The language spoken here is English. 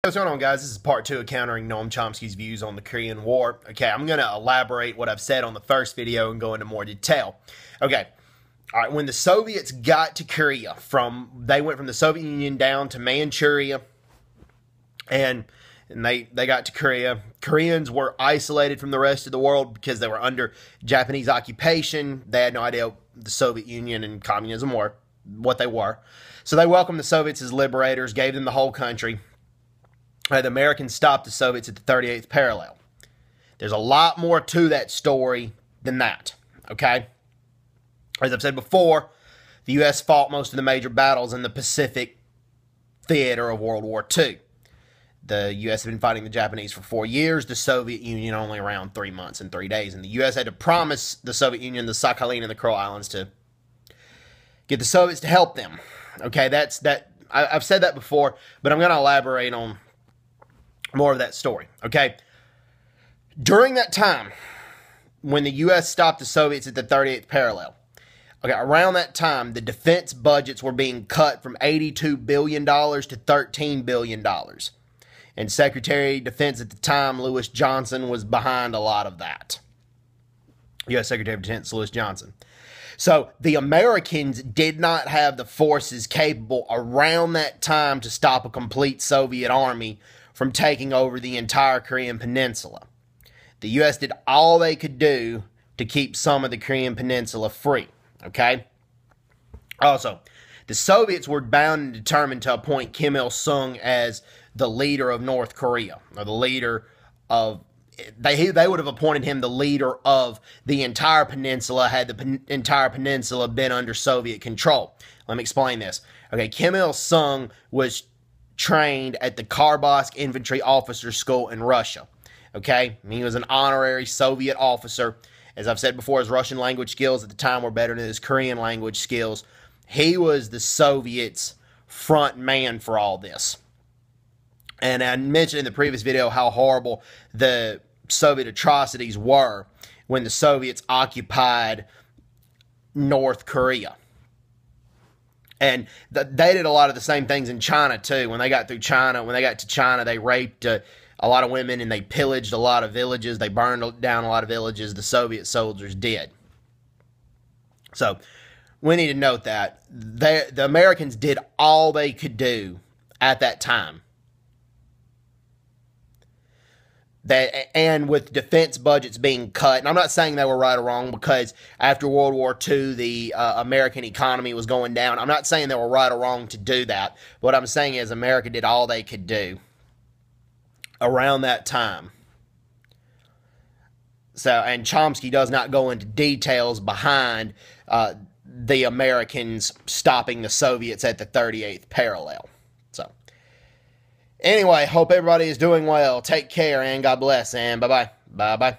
What's going on, guys? This is part 2 of countering Noam Chomsky's views on the Korean War. Okay, I'm going to elaborate what I've said on the first video and go into more detail. Okay, all right, when the Soviets got to Korea, they went from the Soviet Union down to Manchuria, and they got to Korea. Koreans were isolated from the rest of the world because they were under Japanese occupation. They had no idea the Soviet Union and communism were, what they were. So they welcomed the Soviets as liberators, gave them the whole country. The Americans stopped the Soviets at the 38th parallel. There's a lot more to that story than that, okay? As I've said before, the U.S. fought most of the major battles in the Pacific theater of World War II. The U.S. had been fighting the Japanese for 4 years, the Soviet Union only around 3 months and 3 days. And the U.S. had to promise the Soviet Union the Sakhalin and the Kuril Islands to get the Soviets to help them. Okay, I've said that before, but I'm going to elaborate on more of that story, okay? During that time, when the U.S. stopped the Soviets at the 38th parallel, okay, around that time, the defense budgets were being cut from $82 billion to $13 billion. And Secretary of Defense at the time, Lewis Johnson, was behind a lot of that. U.S. Secretary of Defense, Lewis Johnson. So the Americans did not have the forces capable around that time to stop a complete Soviet army from taking over the entire Korean Peninsula. The U.S. did all they could do to keep some of the Korean Peninsula free, okay? Also, the Soviets were bound and determined to appoint Kim Il-sung as the leader of North Korea, or the leader of... They would have appointed him the leader of the entire peninsula had the entire peninsula been under Soviet control. Let me explain this. Okay, Kim Il-sung was trained at the Karbask Infantry Officer School in Russia. Okay, he was an honorary Soviet officer. As I've said before, his Russian language skills at the time were better than his Korean language skills. He was the Soviets' front man for all this. And I mentioned in the previous video how horrible the Soviet atrocities were when the Soviets occupied North Korea. And they did a lot of the same things in China, too. When they got to China, they raped a lot of women and they pillaged a lot of villages. They burned down a lot of villages. The Soviet soldiers did. So, we need to note that. The Americans did all they could do at that time. And with defense budgets being cut, and I'm not saying they were right or wrong, because after World War II, the American economy was going down. I'm not saying they were right or wrong to do that. What I'm saying is America did all they could do around that time. So, and Chomsky does not go into details behind the Americans stopping the Soviets at the 38th parallel. So, anyway, hope everybody is doing well. Take care, and God bless, and bye-bye. Bye-bye.